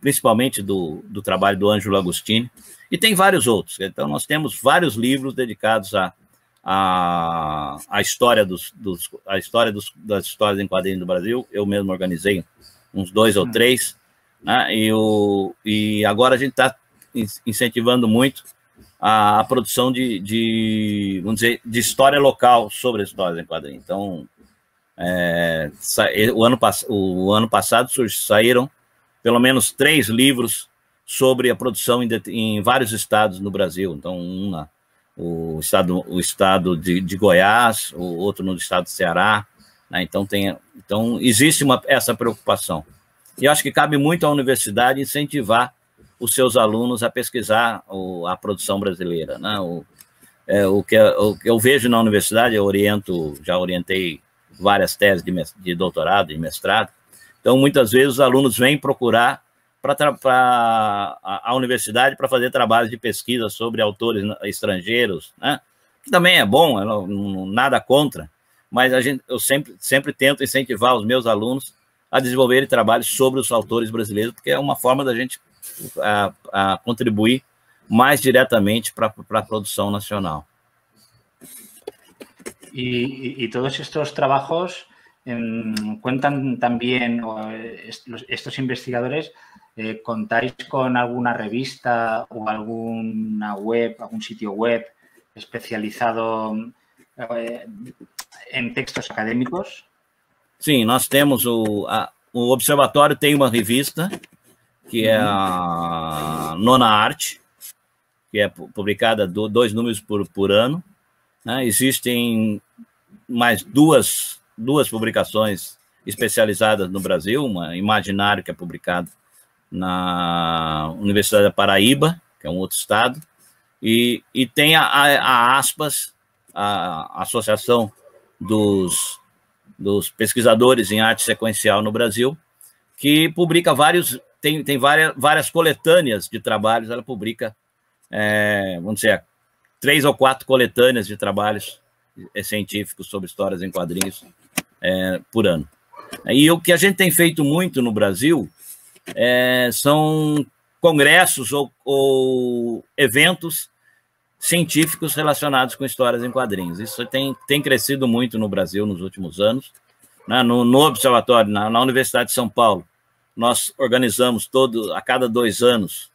principalmente do trabalho do Ângelo Agostini, e tem vários outros. Então, nós temos vários livros dedicados à história das histórias em quadrinhos do Brasil. Eu mesmo organizei uns 2 ou 3, né? E agora a gente está incentivando muito a produção vamos dizer, de história local sobre as histórias em quadrinhos. Então, o ano passado saíram pelo menos 3 livros sobre a produção em vários estados no Brasil. Então, o estado de Goiás, o outro no estado do Ceará, né? Então existe essa preocupação. E eu acho que cabe muito à universidade incentivar os seus alunos a pesquisar a produção brasileira, né? O que eu vejo na universidade, já orientei várias teses de doutorado e mestrado. Então, muitas vezes, os alunos vêm procurar para a universidade para fazer trabalhos de pesquisa sobre autores estrangeiros, né? Que também é bom, nada contra, mas eu sempre tento incentivar os meus alunos a desenvolverem trabalhos sobre os autores brasileiros, porque é uma forma da gente contribuir mais diretamente para a produção nacional. Y todos estos trabajos cuentan también, estos investigadores, ¿contáis con alguna revista o alguna web, algún sitio web especializado en textos acadêmicos? Sim, nós temos o Observatório tem uma revista, que é a Nona Arte, que é publicada 2 números por ano, né? Existem mais duas publicações especializadas no Brasil, uma Imaginário, que é publicada na Universidade da Paraíba, que é um outro estado, e tem a ASPAS, a Associação dos Pesquisadores em Arte Sequencial no Brasil, que publica tem várias coletâneas de trabalhos. Ela publica, vamos dizer, 3 ou 4 coletâneas de trabalhos científicos sobre histórias em quadrinhos por ano. E o que a gente tem feito muito no Brasil são congressos ou eventos científicos relacionados com histórias em quadrinhos. Isso tem crescido muito no Brasil nos últimos anos. No Observatório, na Universidade de São Paulo, nós organizamos a cada 2 anos,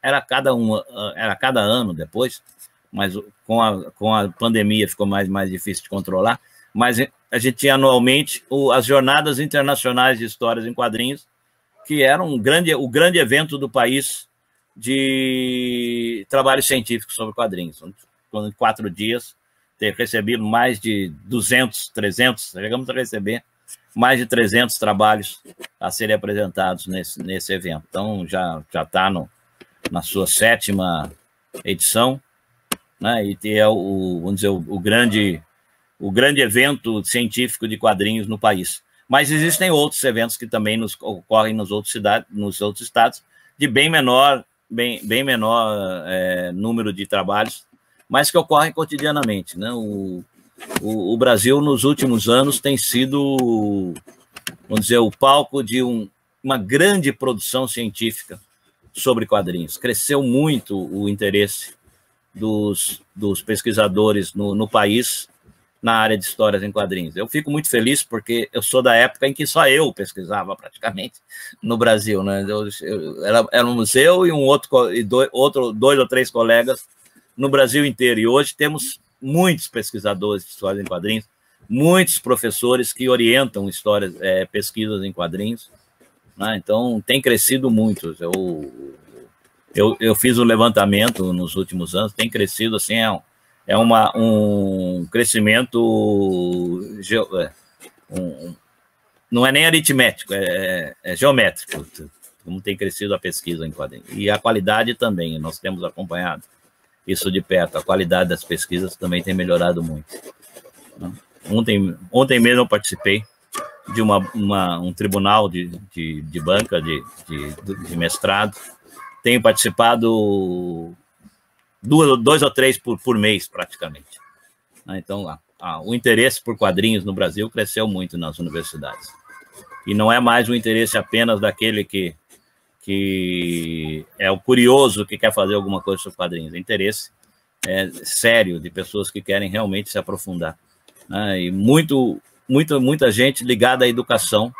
era cada ano depois, mas com a pandemia ficou mais difícil de controlar, mas a gente tinha anualmente as Jornadas Internacionais de Histórias em Quadrinhos, que era o grande evento do país de trabalhos científicos sobre quadrinhos. Em 4 dias, recebi mais de 200, 300, chegamos a receber mais de 300 trabalhos a serem apresentados nesse evento. Então, já está na sua 7ª edição, né? E vamos dizer, o grande evento científico de quadrinhos no país. Mas existem outros eventos que também ocorrem nos outros estados, de bem menor número de trabalhos, mas que ocorrem cotidianamente, né? O Brasil, nos últimos anos, tem sido, vamos dizer, o palco de uma grande produção científica sobre quadrinhos. Cresceu muito o interesse dos pesquisadores no país na área de histórias em quadrinhos. Eu fico muito feliz porque eu sou da época em que só eu pesquisava praticamente no Brasil, né? Éramos eu e 2 ou 3 colegas no Brasil inteiro. E hoje temos muitos pesquisadores de histórias em quadrinhos, muitos professores que orientam pesquisas em quadrinhos, né? Então tem crescido muito. Eu fiz um levantamento nos últimos anos, tem crescido assim, um crescimento não é nem aritmético, é geométrico, como tem crescido a pesquisa em quadrinhos. E a qualidade também, nós temos acompanhado isso de perto, a qualidade das pesquisas também tem melhorado muito. Ontem mesmo eu participei de um tribunal de banca de mestrado, tenho participado 2 ou 3 por mês, praticamente. Então, o interesse por quadrinhos no Brasil cresceu muito nas universidades. E não é mais o interesse apenas daquele que é o curioso que quer fazer alguma coisa sobre quadrinhos. É interesse sério de pessoas que querem realmente se aprofundar. E muita gente ligada à educação,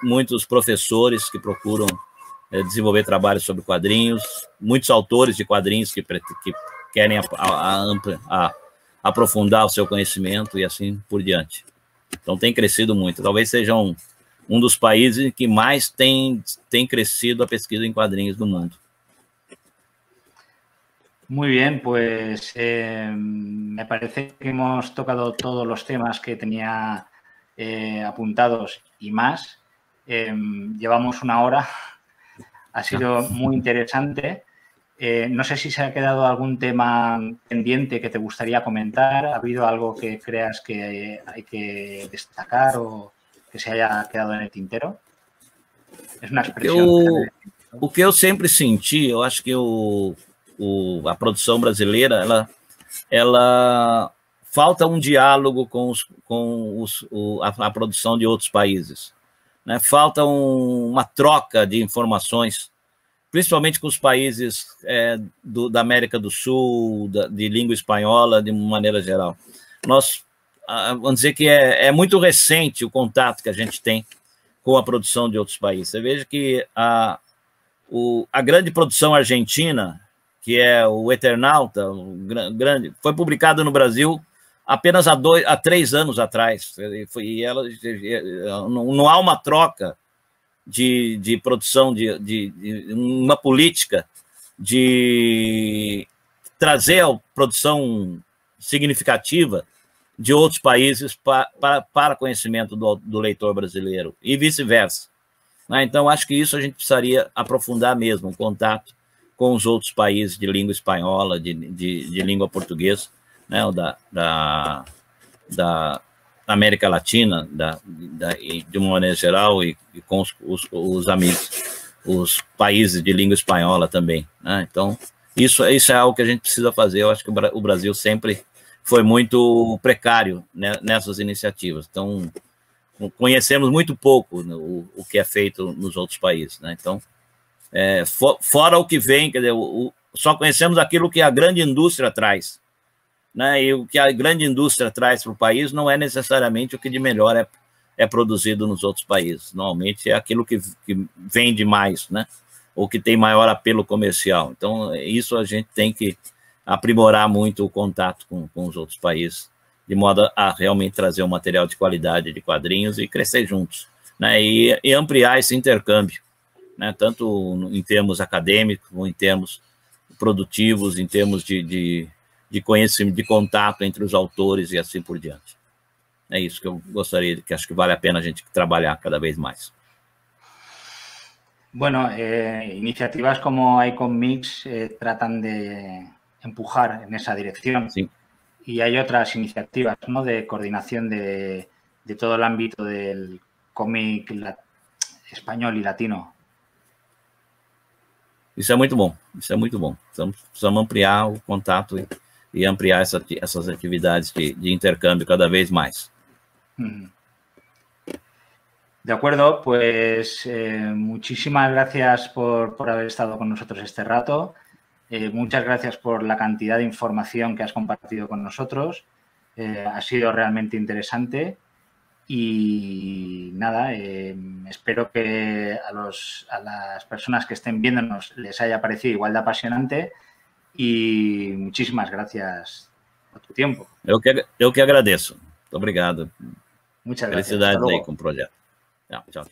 muitos professores que procuram desenvolver trabalhos sobre quadrinhos, muitos autores de quadrinhos que querem aprofundar o seu conhecimento e assim por diante. Então tem crescido muito. Talvez seja um dos países que mais tem crescido a pesquisa em quadrinhos no mundo. Muy bien, pues me parece que hemos tocado todos los temas que tenía apuntados y más. Llevamos 1 hora. Ha sido muy interesante. No sé si se ha quedado algún tema pendiente que te gustaría comentar. ¿Ha habido algo que creas que hay que destacar o que se haya quedado en el tintero? Es una expresión. O que eu sempre senti, eu acho que a produção brasileira, ela falta um diálogo com a produção de outros países, né? Falta uma troca de informações, principalmente com os países da América do Sul, de língua espanhola, de maneira geral. Nós, vamos dizer que é muito recente o contato que a gente tem com a produção de outros países. Você veja que a grande produção argentina, que é o Eternauta, grande, foi publicado no Brasil apenas há 3 anos atrás. E não há uma troca de produção, de uma política de trazer a produção significativa de outros países para conhecimento do leitor brasileiro e vice-versa. Então, acho que isso a gente precisaria aprofundar mesmo, o contato com os outros países de língua espanhola, de língua portuguesa, né, da América Latina, de uma maneira geral, e com os amigos, os países de língua espanhola também, né? Então, isso é algo que a gente precisa fazer. Eu acho que o Brasil sempre foi muito precário, né, nessas iniciativas. Então, conhecemos muito pouco o que é feito nos outros países, né? Então, fora o que vem, quer dizer, só conhecemos aquilo que a grande indústria traz, né? E o que a grande indústria traz para o país não é necessariamente o que de melhor é produzido nos outros países. Normalmente é aquilo que vende mais, né? Ou que tem maior apelo comercial. Então, isso a gente tem que aprimorar muito o contato com os outros países, de modo a realmente trazer um material de qualidade de quadrinhos e crescer juntos, né? E ampliar esse intercâmbio, né? Tanto em termos acadêmicos, como em termos produtivos, em termos de conhecimento, de contato entre os autores e assim por diante. É isso que eu gostaria, que acho que vale a pena a gente trabalhar cada vez mais. Bueno, iniciativas como Icon Mix tratan de empujar en esa dirección. Sí. Y hay otras iniciativas, ¿no?, de coordinación de todo el ámbito del cómic español y latino. Isso é muito bom, isso é muito bom. Precisamos ampliar o contato e ampliar essas atividades de intercâmbio cada vez más. De acuerdo, pues muchísimas gracias por haber estado con nosotros este rato. Muchas gracias por la cantidad de información que has compartido con nosotros. Ha sido realmente interesante. Y nada, espero que a las personas que estén viéndonos les haya parecido igual de apasionante. E muchísimas gracias por tu tempo. Eu que agradeço. Muito obrigado. Muchas gracias. Felicidades aí com o projeto. Tchau.